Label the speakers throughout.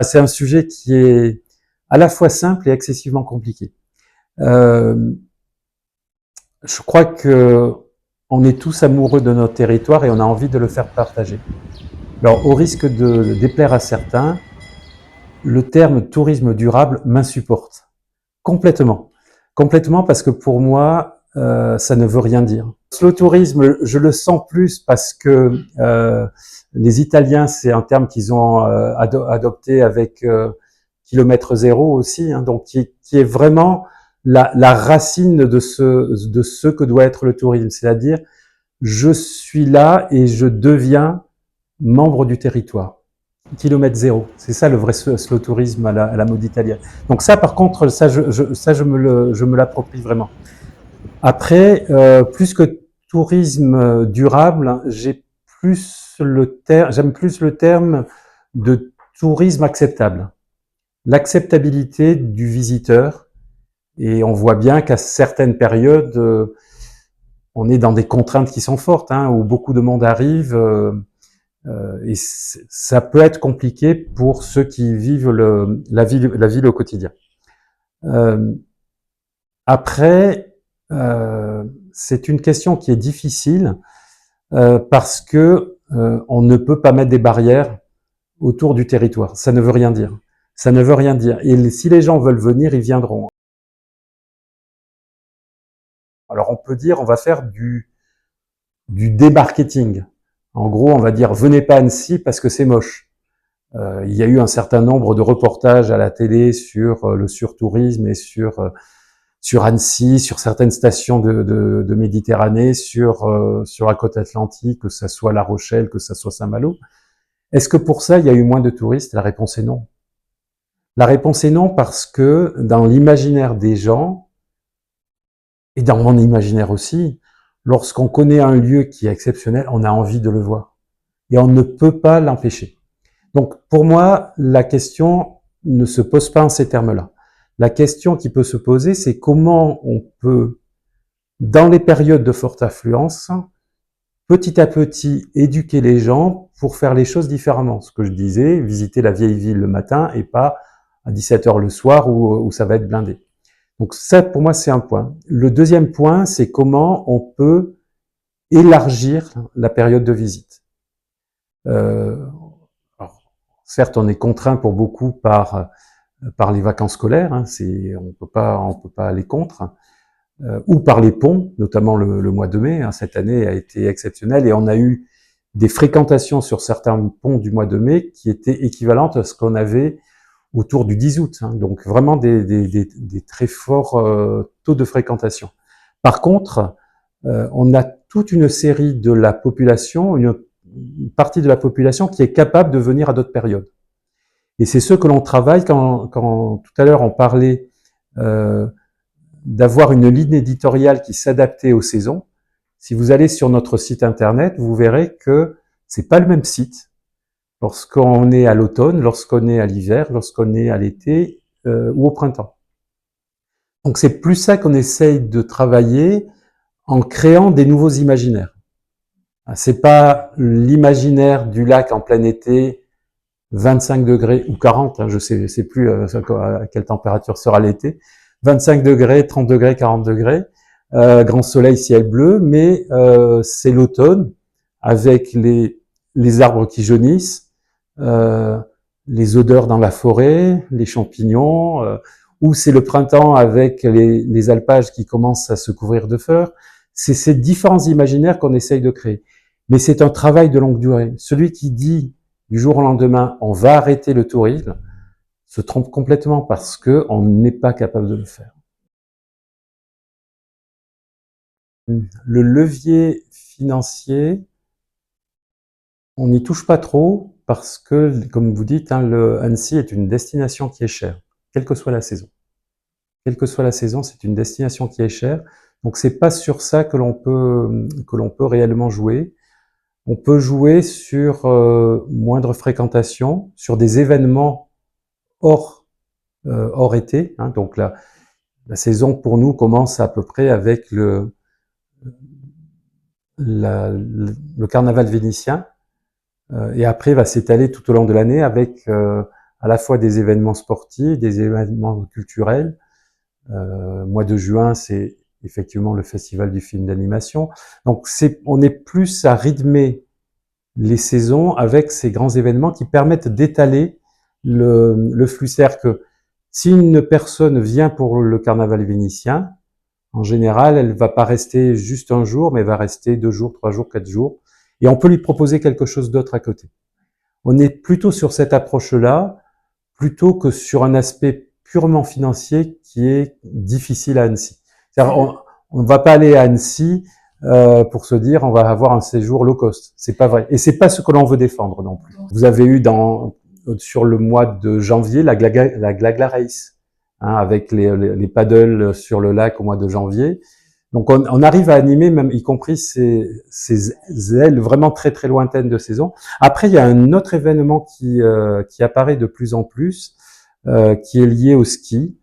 Speaker 1: C'est un sujet qui est à la fois simple et excessivement compliqué. Euh, je crois que on est tous amoureux de notre territoire et on a envie de le faire partager. Alors, au risque de déplaire à certains, le terme tourisme durable m'insupporte complètement. Complètement parce que pour moi, ça ne veut rien dire. Slow tourisme, je le sens plus parce que les Italiens, c'est un terme qu'ils ont adopté avec kilomètre zéro aussi, hein, donc qui est vraiment la racine de ce que doit être le tourisme, c'est-à-dire je suis là et je deviens membre du territoire. Kilomètre zéro, c'est ça le vrai slow tourisme à la mode italienne. Donc ça, par contre, je me l'approprie vraiment. Après, plus que tourisme durable, j'aime plus le terme de tourisme acceptable. L'acceptabilité du visiteur, et on voit bien qu'à certaines périodes, on est dans des contraintes qui sont fortes, hein, où beaucoup de monde arrive, et ça peut être compliqué pour ceux qui vivent la ville au quotidien. Euh, Après, c'est une question qui est difficile parce que on ne peut pas mettre des barrières autour du territoire. Ça ne veut rien dire. Ça ne veut rien dire. Et si les gens veulent venir, ils viendront. Alors on peut dire, on va faire du démarketing. En gros, on va dire, venez pas à Annecy parce que c'est moche. Il y a eu un certain nombre de reportages à la télé sur le surtourisme et sur Annecy, sur certaines stations de Méditerranée, sur la côte atlantique, que ça soit La Rochelle, que ça soit Saint-Malo. Est-ce que pour ça, il y a eu moins de touristes? La réponse est non. La réponse est non parce que dans l'imaginaire des gens, et dans mon imaginaire aussi, lorsqu'on connaît un lieu qui est exceptionnel, on a envie de le voir. Et on ne peut pas l'empêcher. Donc pour moi, la question ne se pose pas en ces termes-là. La question qui peut se poser, c'est comment on peut, dans les périodes de forte affluence, petit à petit éduquer les gens pour faire les choses différemment. Ce que je disais, visiter la vieille ville le matin et pas à 17h le soir où ça va être blindé. Donc ça, pour moi, c'est un point. Le deuxième point, c'est comment on peut élargir la période de visite. Alors, certes, on est contraint pour beaucoup par les vacances scolaires, hein, on peut pas aller contre, ou par les ponts, notamment le mois de mai. Hein, cette année a été exceptionnelle et on a eu des fréquentations sur certains ponts du mois de mai qui étaient équivalentes à ce qu'on avait autour du 10 août. Hein, donc vraiment des très forts taux de fréquentation. Par contre, on a toute une série de la population, une partie de la population qui est capable de venir à d'autres périodes. Et c'est ce que l'on travaille quand tout à l'heure on parlait d'avoir une ligne éditoriale qui s'adaptait aux saisons. Si vous allez sur notre site internet, vous verrez que c'est pas le même site lorsqu'on est à l'automne, lorsqu'on est à l'hiver, lorsqu'on est à l'été ou au printemps. Donc c'est plus ça qu'on essaye de travailler en créant des nouveaux imaginaires. C'est pas l'imaginaire du lac en plein été, 25 degrés ou 40, hein, je sais plus à quelle température sera l'été, 25 degrés, 30 degrés, 40 degrés, grand soleil, ciel bleu, mais c'est l'automne avec les arbres qui jaunissent, les odeurs dans la forêt, les champignons, ou c'est le printemps avec les alpages qui commencent à se couvrir de fleurs. C'est ces différents imaginaires qu'on essaye de créer. Mais c'est un travail de longue durée. Celui qui dit du jour au lendemain, on va arrêter le tourisme, se trompe complètement parce qu'on n'est pas capable de le faire. Le levier financier, on n'y touche pas trop parce que, comme vous dites, hein, Annecy est une destination qui est chère, quelle que soit la saison. Quelle que soit la saison, c'est une destination qui est chère. Donc c'est pas sur ça que l'on peut réellement jouer. On peut jouer sur moindre fréquentation, sur des événements hors été. Hein, donc la saison pour nous commence à peu près avec le carnaval vénitien et après va s'étaler tout au long de l'année avec à la fois des événements sportifs, des événements culturels. Mois de juin, c'est effectivement le festival du film d'animation. Donc on est plus à rythmer les saisons avec ces grands événements qui permettent d'étaler le flux. C'est-à-dire que si une personne vient pour le carnaval vénitien, en général, elle va pas rester juste un jour, mais elle va rester 2 jours, 3 jours, 4 jours. Et on peut lui proposer quelque chose d'autre à côté. On est plutôt sur cette approche-là, plutôt que sur un aspect purement financier qui est difficile à Annecy. C'est-à-dire, on ne va pas aller à Annecy pour se dire on va avoir un séjour low cost. C'est pas vrai. Et c'est pas ce que l'on veut défendre non plus. Vous avez eu sur le mois de janvier la Glagla Race, hein, avec les paddles sur le lac au mois de janvier. Donc on arrive à animer même y compris ces ailes vraiment très très lointaines de saison. Après il y a un autre événement qui apparaît de plus en plus, qui est lié au ski.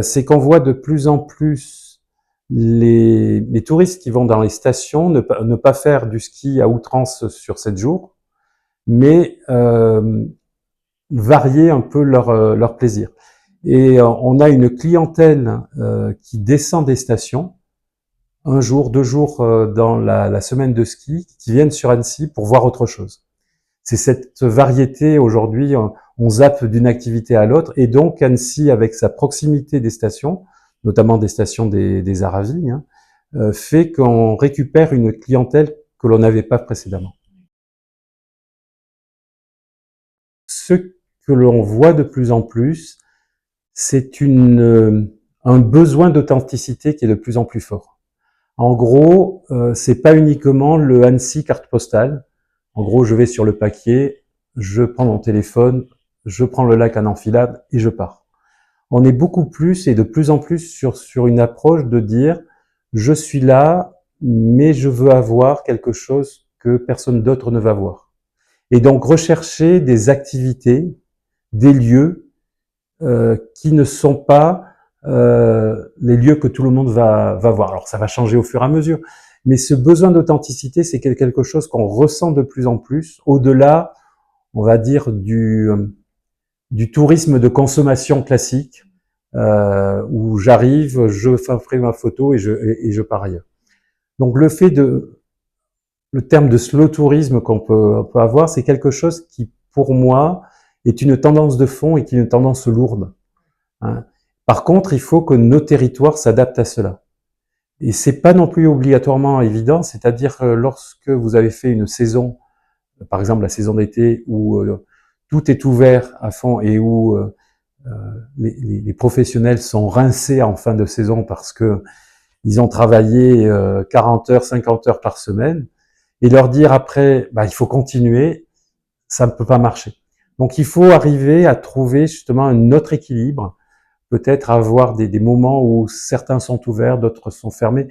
Speaker 1: C'est qu'on voit de plus en plus les touristes qui vont dans les stations ne pas faire du ski à outrance sur 7 jours, mais varier un peu leur plaisir. Et on a une clientèle qui descend des stations 1 jour, 2 jours dans la semaine de ski, qui viennent sur Annecy pour voir autre chose. C'est cette variété aujourd'hui, on zappe d'une activité à l'autre, et donc Annecy, avec sa proximité des stations, notamment des stations des Aravis, hein, fait qu'on récupère une clientèle que l'on n'avait pas précédemment. Ce que l'on voit de plus en plus, c'est un besoin d'authenticité qui est de plus en plus fort. En gros, c'est pas uniquement le Annecy carte postale. En gros, je vais sur le paquier, je prends mon téléphone, je prends le lac en enfilade et je pars. On est beaucoup plus et de plus en plus sur une approche de dire je suis là, mais je veux avoir quelque chose que personne d'autre ne va voir. Et donc rechercher des activités, des lieux qui ne sont pas les lieux que tout le monde va voir. Alors ça va changer au fur et à mesure, mais ce besoin d'authenticité, c'est quelque chose qu'on ressent de plus en plus, au-delà, on va dire, du tourisme de consommation classique, où j'arrive, je fais ma photo et je pars ailleurs. Donc le terme de slow tourisme qu'on peut avoir, c'est quelque chose qui, pour moi, est une tendance de fond et qui est une tendance lourde. Hein. Par contre, il faut que nos territoires s'adaptent à cela. Et c'est pas non plus obligatoirement évident, c'est-à-dire que lorsque vous avez fait une saison, par exemple la saison d'été, où tout est ouvert à fond et où les professionnels sont rincés en fin de saison parce que ils ont travaillé 40 heures, 50 heures par semaine, et leur dire après, il faut continuer, ça ne peut pas marcher. Donc il faut arriver à trouver justement un autre équilibre, peut-être avoir des moments où certains sont ouverts, d'autres sont fermés,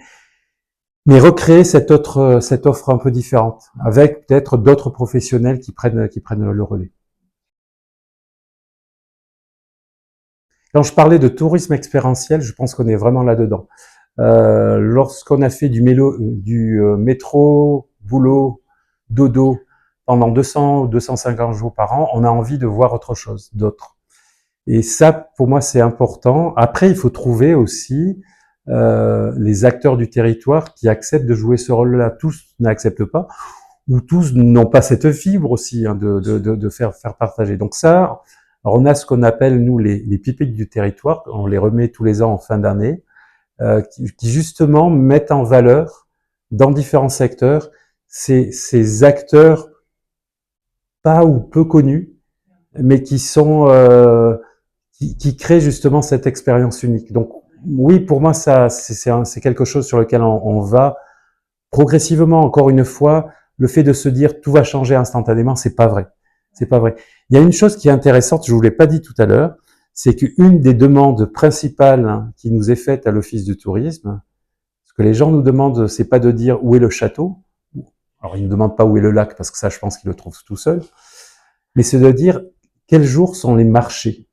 Speaker 1: mais recréer cette offre un peu différente, avec peut-être d'autres professionnels qui prennent le relais. Quand je parlais de tourisme expérientiel, je pense qu'on est vraiment là-dedans. Lorsqu'on a fait du métro, boulot, dodo pendant 200 ou 250 jours par an, on a envie de voir autre chose, d'autre. Et ça, pour moi, c'est important. Après, il faut trouver aussi les acteurs du territoire qui acceptent de jouer ce rôle-là. Tous n'acceptent pas, ou tous n'ont pas cette fibre aussi hein, de faire partager. Donc ça, alors on a ce qu'on appelle, nous, les pépites du territoire. On les remet tous les ans en fin d'année, qui justement mettent en valeur, dans différents secteurs, ces acteurs pas ou peu connus, mais qui sont qui crée justement cette expérience unique. Donc oui, pour moi, ça c'est quelque chose sur lequel on va progressivement. Encore une fois, le fait de se dire tout va changer instantanément, c'est pas vrai. C'est pas vrai. Il y a une chose qui est intéressante, je vous l'ai pas dit tout à l'heure, c'est qu'une des demandes principales qui nous est faite à l'Office du tourisme, ce que les gens nous demandent, c'est pas de dire où est le château. Alors ils ne demandent pas où est le lac parce que ça, je pense qu'ils le trouvent tout seuls, mais c'est de dire quels jours sont les marchés.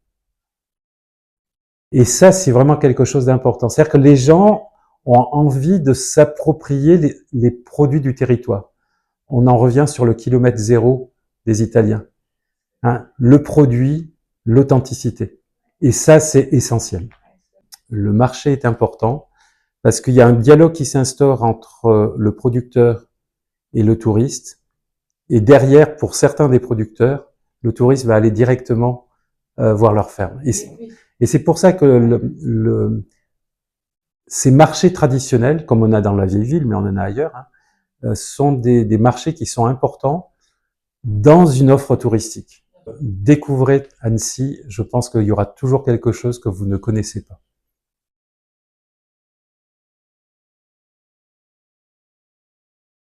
Speaker 1: Et ça, c'est vraiment quelque chose d'important. C'est-à-dire que les gens ont envie de s'approprier les produits du territoire. On en revient sur le kilomètre zéro des Italiens. Hein, le produit, l'authenticité. Et ça, c'est essentiel. Le marché est important parce qu'il y a un dialogue qui s'instaure entre le producteur et le touriste. Et derrière, pour certains des producteurs, le touriste va aller directement voir leur ferme. Et c'est pour ça que ces marchés traditionnels, comme on a dans la vieille ville, mais on en a ailleurs, hein, sont des marchés qui sont importants dans une offre touristique. Découvrez Annecy, je pense qu'il y aura toujours quelque chose que vous ne connaissez pas.